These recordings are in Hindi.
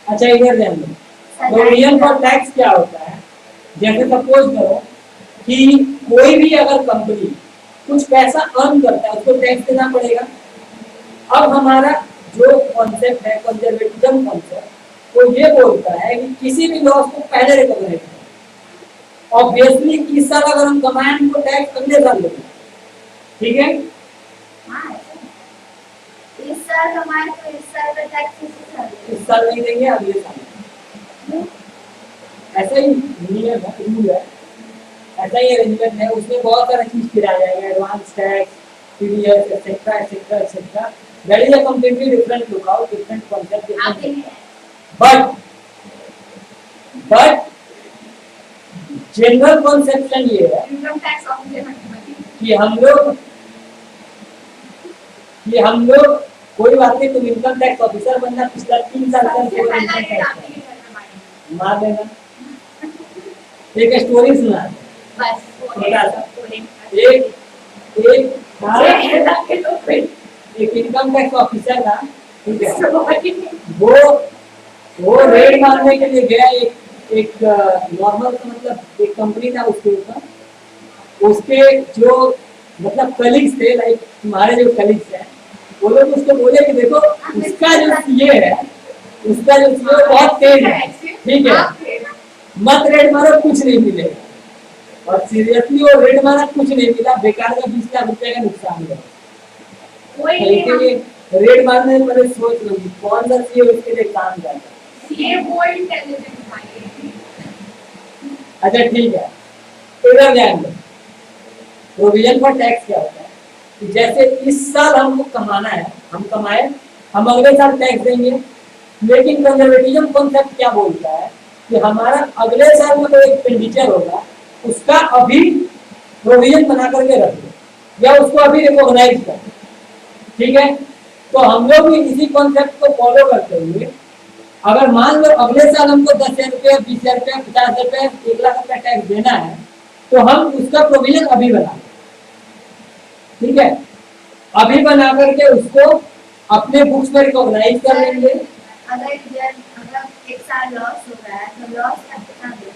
अच्छा इधर ध्यान दो, प्रोविजन फॉर टैक्स क्या होता है? जैसे सपोज करो कि कोई भी अगर कंपनी कुछ पैसा अर्न करता है उसको टैक्स देना पड़ेगा। अब हमारा जो कॉन्सेप्ट है कंजर्वेटिज्म कॉन्सेप्ट वो ये बोलता है कि किसी भी लॉस को पहले रिकॉग्नाइज करें। ऑब्वियसली इस साल अगर हम कमाएं हमको टैक्स अगले साल देंगे, ठीक है? इस साल कमाए तो इस साल का टैक्स इस साल नहीं देंगे, अगले साल। ऐसा ही नियम है, रूल है, ऐसा ही अरेंजमेंट है। उसमें बहुत सारा चीज किया जाएगा, advance tax, TDS etcetera etcetera etcetera. That is a completely different lookout, different concept. But general conception ये है इनकम टैक्स कि हम लोग कोई बात नहीं, तुम इनकम टैक्स ऑफिसर बनना, पिछला 3 साल का इनकम टैक्स मार देना। एक स्टोरी सुना बस एक इनकम टैक्स ऑफिसर था, ठीक है? वो रेड मारने के लिए गया एक नॉर्मल मतलब एक कंपनी था, उसके ऊपर उसके जो मतलब कलीग्स थे, लाइक तुम्हारे जो कलीग्स हैं, वो लोग उसको बोले कि देखो उसका जो सीए है, उसका जो सीए बहुत तेज है, ठीक है, मत रेड मारो, कुछ नहीं मिलेगा। और सीरियसली वो रेड मारा, कुछ नहीं मिला, बेकार का 20 लाख रुपए का नुकसान हुआ। रेड मारने से पहले सोच लो कि कौन सा सीए उसके लिए काम करता है। ये वो इंटेलिजेंट अच्छा ठीक है, इधर ध्यान दो, प्रोविजन फॉर टैक्स क्या होता है? जैसे इस साल हमको कमाना है, हम कमाए, हम अगले साल टैक्स देंगे। लेकिन कंजर्वेटिज्म कॉन्सेप्ट क्या बोलता है कि हमारा अगले साल में कोई एक्सपेंडिचर होगा, उसका अभी प्रोविजन बना करके रख दो या उसको अभी रिकॉग्नाइज कर, ठीक है? तो हम लोग भी इसी कॉन्सेप्ट को फॉलो करते हुए अगर मान लो अगले साल हमको 10,000 रुपया, 20,000 रुपया, 50,000 रुपया, 1 लाख रुपया टैक्स देना है, तो हम उसका प्रोविजन अभी बना, ठीक है? अभी बना करके उसको अपने बुक्स में रिकॉग्नाइज कर लेंगे। अगर एक साल लॉस हो रहा है तो लॉस का कितना देंगे?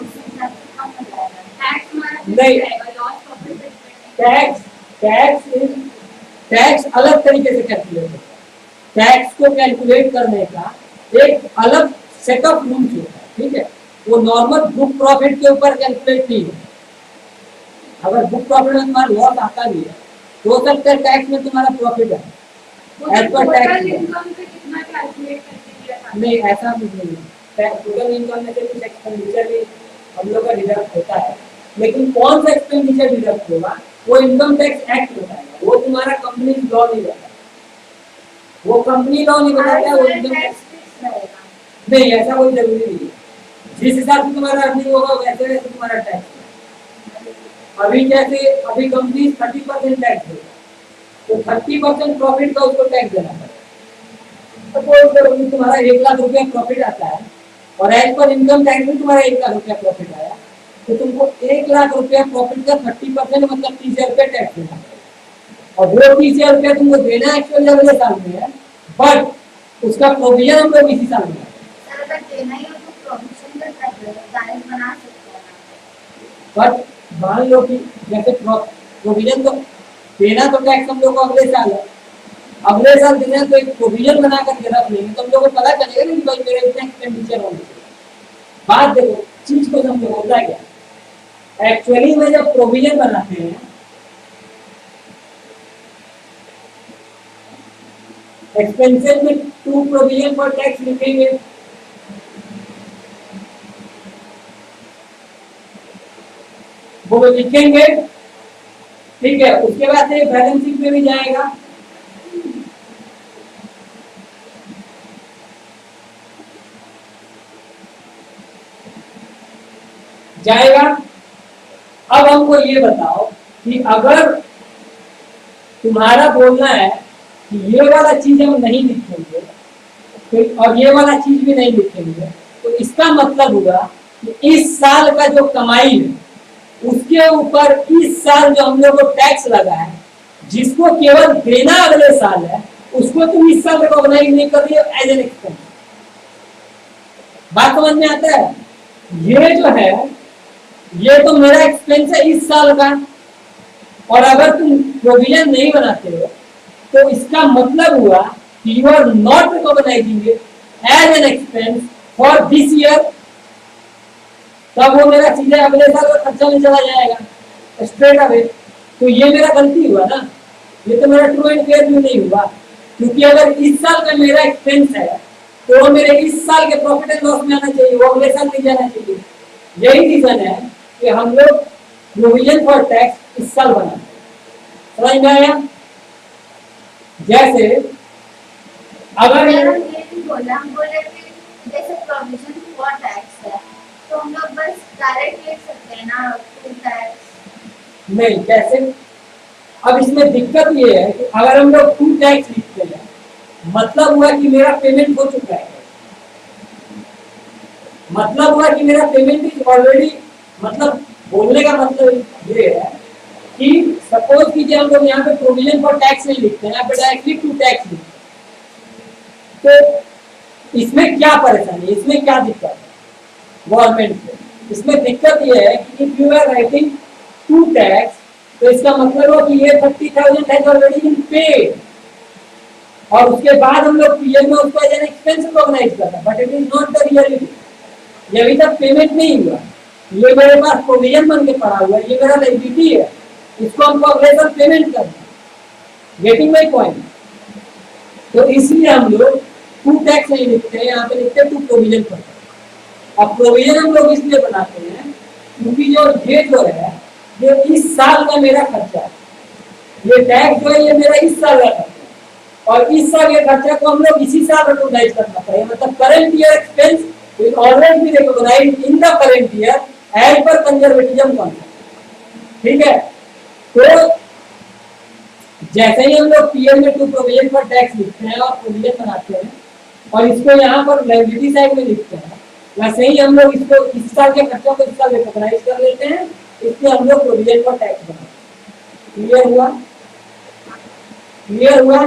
उस हिसाब से कम हो जाएगा टैक्स हमारा नहीं, टैक्स अलग तरीके से कैलकुलेट होता है। टैक्स को कैलकुलेट करने का एक अलग सेट ऑफ रूल्स होता है, ठीक है? वो नॉर्मल बुक प्रॉफिट के ऊपर कैलकुलेट नहीं होता। अगर बुक प्रॉफिट में तुम्हारा लॉस आता भी है तो हो सकता है टैक्स में तुम्हारा प्रॉफिट है, एज पर टैक्स नहीं, ऐसा कुछ नहीं है। टोटल इनकम में से कुछ एक्सपेंडिचर भी हम लोग का डिडक्ट होता है, लेकिन कौन सा एक्सपेंडिचर डिडक्ट होगा वो इनकम टैक्स एक्ट बताएगा, वो तुम्हारा कंपनी लॉ नहीं बताता, वो कंपनी लॉ नहीं बताता, वो इनकम टैक्स नहीं, ऐसा कोई जरूरी नहीं है। जिस हिसाब से तुम्हारा अर्निंग होगा वैसे वैसे तुम्हारा टैक्स। अभी जैसे अभी कंपनी 30% टैक्स देगा, तो 30% प्रॉफिट का उसको टैक्स देना पड़ेगा। सपोज करो कि तुम्हारा 1 लाख रुपया प्रॉफिट आता है और एज पर इनकम टैक्स में तुम्हारा 1 लाख रुपया प्रॉफिट आया, तो तुमको 1 लाख रुपया प्रॉफिट का 30% मतलब 30,000 रुपया टैक्स देना पड़ेगा। और वो 30,000 रुपया तुमको देना एक्चुअली अगले साल में है, बट उसका प्रोविजन हम लोग इसी साल में बट मान लो कि जैसे प्रोविजन तो देना तो टैक्स हम लोग को अगले साल है, अगले साल देना तो एक प्रोविजन बना करके रख लेंगे, तो हम लोग को पता चलेगा कि भाई मेरे इतना एक्सपेंडिचर होने चाहिए। बात देखो, चीज को समझो होता है क्या एक्चुअली में। जब प्रोविजन बनाते हैं, एक्सपेंसेस में टू प्रोविजन फॉर टैक्स लिखेंगे, वो लिखेंगे, ठीक है? उसके बाद से बैलेंस शीट में भी जाएगा, अब हमको ये बताओ कि अगर तुम्हारा बोलना है कि ये वाला चीज हम नहीं लिखेंगे तो और ये वाला चीज भी नहीं लिखेंगे, तो इसका मतलब होगा कि इस साल का जो कमाई है उसके ऊपर इस साल जो हम लोग को टैक्स लगा है, जिसको केवल देना अगले साल है, उसको तुम इस साल रिकॉग्नाइज नहीं कर रही हो एज एन एक्सपेंस। बात समझ में आता है? ये जो है ये तो मेरा एक्सपेंस है इस साल का, और अगर तुम प्रोविजन नहीं बनाते हो तो इसका मतलब हुआ कि you are not recognising it as an expense for this year. तब वो मेरा सीधे अगले साल का खर्चा में चला जाएगा स्ट्रेट अवे। तो ये मेरा गलती हुआ ना, ये तो मेरा ट्रू एंड फेयर व्यू नहीं हुआ, क्योंकि अगर इस साल का मेरा एक्सपेंस है तो वो मेरे इस साल के प्रॉफिट एंड लॉस में आना चाहिए, वो अगले साल नहीं जाना चाहिए। यही रीजन है कि हम लोग प्रोविजन फॉर टैक्स इस साल बनाते हैं। समझ में आया? जैसे अगर हम ये नहीं बोला, हम बोले कि जैसे प्रोविजन फॉर टैक्स है तो हम लोग बस डायरेक्ट लिख सकते हैं ना टू टैक्स। नहीं, कैसे? अब इसमें दिक्कत ये है कि अगर हम लोग टू टैक्स लिखते हैं मतलब हुआ कि मेरा पेमेंट हो चुका है, मतलब हुआ कि मेरा पेमेंट इज ऑलरेडी, मतलब बोलने का मतलब ये है कि सपोज कीजिए हम लोग यहाँ पे प्रोविजन फॉर टैक्स नहीं लिखते हैं, यहाँ पे डायरेक्टली टू टैक्स लिखते हैं। तो इसमें क्या परेशानी, इसमें क्या दिक्कत है गवर्नमेंट को? इसमें दिक्कत ये है कि if you are writing to tax तो इसका मतलब हो कि ये 30,000 हैज ऑलरेडी बीन पेड, और उसके बाद हम लोग पीएल में उसको एज एन एक्सपेंस रिकॉग्नाइज करते हैं, but it is not the reality. ये अभी तक पेमेंट नहीं हुआ, ये मेरे पास प्रोविजन बन के पड़ा हुआ है, ये मेरा लायबिलिटी है, इसको हमको अगले साल पेमेंट करना है। Getting my point? तो इसलिए हम लोग टू टैक्स नहीं लिखते हैं, यहाँ पे लिखते हैं टू प्रोविजन पर। अब प्रोविजन हम लोग इसलिए बनाते हैं क्योंकि ये जो है ये इस साल का मेरा खर्चा है, ये टैक्स जो है ये मेरा इस साल का खर्चा है, और इस साल के खर्चा को हम लोग इसी साल रिकॉग्नाइज करना पड़ेगा। मतलब current year expense will always be recognised in the current year as per conservatism concept. ठीक है? तो जैसे ही हम लोग पीएल में टू प्रोविजन पर टैक्स लिखते हैं और प्रोविजन बनाते हैं और इसको यहाँ पर लायबिलिटी साइड में लिखते हैं, वैसे ही हम लोग इसको इस साल के खर्चों को इस साल रिकॉग्नाइज कर लेते हैं, इसलिए हम लोग प्रोविजन पर टैक्स बनाते हैं। क्लियर हुआ? क्लियर हुआ?